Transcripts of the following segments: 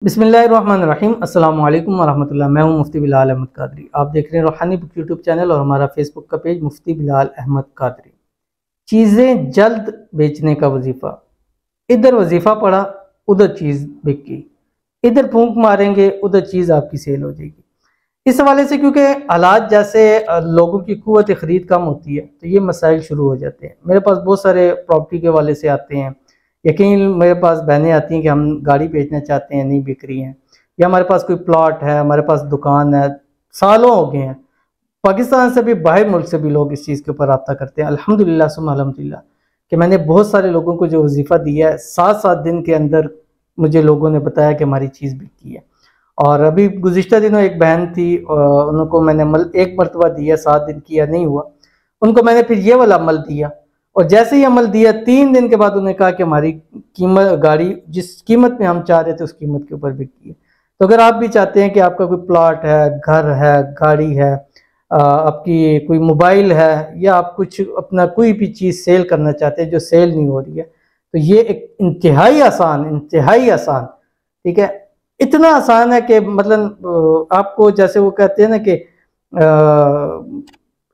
बिस्मिल्लाहिर्रहमानिर्रहीम अस्सलामु अलैकुम वरहमतुल्लाह। मैं हूं मुफ्ती बिलाल अहमद कादरी। आप देख रहे हैं रूहानी बुक यूट्यूब चैनल और हमारा फेसबुक का पेज मुफ्ती बिलाल अहमद कादरी। चीज़ें जल्द बेचने का वजीफ़ा। इधर वजीफ़ा पड़ा, उधर चीज़ बिकी, इधर फूंक मारेंगे उधर चीज़ आपकी सेल हो जाएगी। इस हवाले से क्योंकि हालात जैसे लोगों की कुव्वत ख़रीद कम होती है तो ये मसाइल शुरू हो जाते हैं। मेरे पास बहुत सारे प्रॉपर्टी के हवाले से आते हैं, यकीन मेरे पास बहनें आती हैं कि हम गाड़ी बेचना चाहते हैं, नहीं बिक रही हैं, या हमारे पास कोई प्लॉट है, हमारे पास दुकान है, सालों हो गए हैं। पाकिस्तान से भी बाहर मुल्क से भी लोग इस चीज़ के ऊपर रब्ता करते हैं। अल्हम्दुलिल्लाह सुम्मा अल्हम्दुलिल्लाह कि मैंने बहुत सारे लोगों को जो वजीफ़ा दिया है 7-7 दिन के अंदर मुझे लोगों ने बताया कि हमारी चीज़ बिकी है। और अभी गुज़िश्ता दिनों एक बहन थी, उनको मैंने एक मरतबा दिया, 7 दिन किया नहीं हुआ, उनको मैंने फिर ये वाला अमल दिया और जैसे ही अमल दिया 3 दिन के बाद उन्होंने कहा कि हमारी कीमत गाड़ी जिस कीमत में हम चाह रहे थे उस कीमत के ऊपर बिकी है। तो अगर आप भी चाहते हैं कि आपका कोई प्लॉट है, घर है, गाड़ी है, आपकी कोई मोबाइल है, या आप कुछ अपना कोई भी चीज़ सेल करना चाहते हैं जो सेल नहीं हो रही है, तो ये एक इंतहाई आसान, ठीक है, इतना आसान है कि मतलब आपको जैसे वो कहते हैं ना कि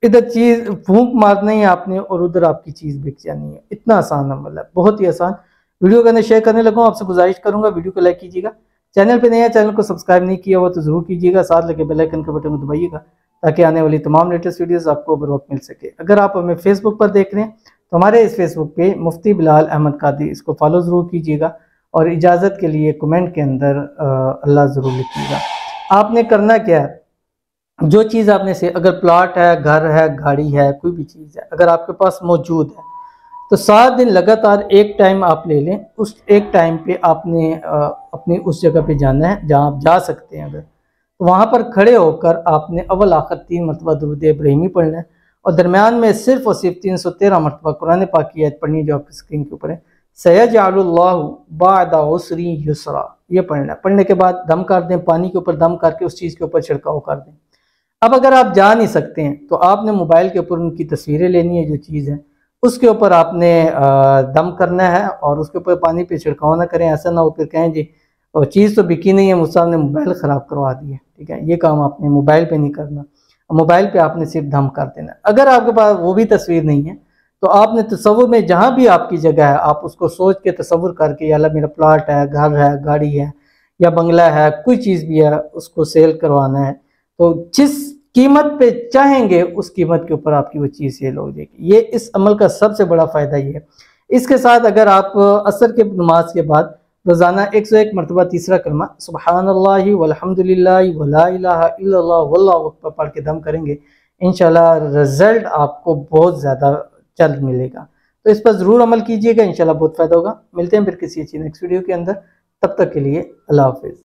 इधर चीज़ फूंक मारना ही आपने और उधर आपकी चीज़ बिक जानी है। इतना आसान अमल है, बहुत ही आसान। वीडियो को शेयर करने लगा हूँ, आपसे गुजारिश करूंगा वीडियो को लाइक कीजिएगा। चैनल पे नया, चैनल को सब्सक्राइब नहीं किया हुआ तो जरूर कीजिएगा, साथ लगे बेल आइकन के बटन को दबाइएगा ताकि आने वाली तमाम लेटेस्ट वीडियोस आपको बर वक्त मिल सके। अगर आप हमें फेसबुक पर देख रहे हैं तो हमारे इस फेसबुक पे मुफ्ती बिलाल अहमद कादरी, इसको फॉलो ज़रूर कीजिएगा और इजाज़त के लिए कमेंट के अंदर अल्लाह ज़रूर लिखिएगा। आपने करना क्या है, जो चीज़ आपने से अगर प्लॉट है, घर है, गाड़ी है, कोई भी चीज़ है अगर आपके पास मौजूद है तो 7 दिन लगातार एक टाइम आप ले लें। उस एक टाइम पे आपने अपनी उस जगह पे जाना है जहाँ आप जा सकते हैं। अगर तो वहाँ पर खड़े होकर आपने अव्वल आखिर 3 मरतबा दुरूद इब्राहिमी पढ़ना है और दरमियान में सिर्फ और सिर्फ 313 मरतबा कुरान पाक की आयत पढ़नी है जो आपकी स्क्रीन के ऊपर है, सयजअलुल्लाहु बअदा उसरी युसरा, ये पढ़ना है। पढ़ने के बाद दम कर दें, पानी के ऊपर दम करके उस चीज़ के ऊपर छिड़काव कर दें। अब अगर आप जा नहीं सकते हैं तो आपने मोबाइल के ऊपर उनकी तस्वीरें लेनी है, जो चीज़ है उसके ऊपर आपने दम करना है और उसके ऊपर पानी पे छिड़काव ना करें। ऐसा ना हो फिर कहें जी और चीज़ तो बिकी नहीं है, मुझसे आपने मोबाइल ख़राब करवा दी है। ठीक है, ये काम आपने मोबाइल पे नहीं करना, मोबाइल पे आपने सिर्फ दम कर देना। अगर आपके पास वो भी तस्वीर नहीं है तो आपने तसव्वुर में जहाँ भी आपकी जगह है आप उसको सोच के तसव्वुर करके, या मेरा प्लॉट है, घर है, गाड़ी है या बंगला है, कोई चीज़ भी है, उसको सेल करवाना है तो जिस कीमत पे चाहेंगे उस कीमत के ऊपर आपकी वो चीज़ सेल हो जाएगी। ये इस अमल का सबसे बड़ा फ़ायदा ये है। इसके साथ अगर आप असर के नमाज के बाद रोज़ाना 101 मरतबा तीसरा कलमा सुबहानल्लाहि वल्हम्दुलिल्लाहि वला इलाहा इल्लल्लाह वल्लाहु अकबर पढ़ के दम करेंगे, इंशाल्लाह रिजल्ट आपको बहुत ज़्यादा जल्द मिलेगा। तो इस पर ज़रूर अमल कीजिएगा, इंशाल्लाह बहुत फ़ायदा होगा। मिलते हैं फिर किसी अच्छी नेक्स्ट वीडियो के अंदर, तब तक के लिए अल्लाह हाफिज़।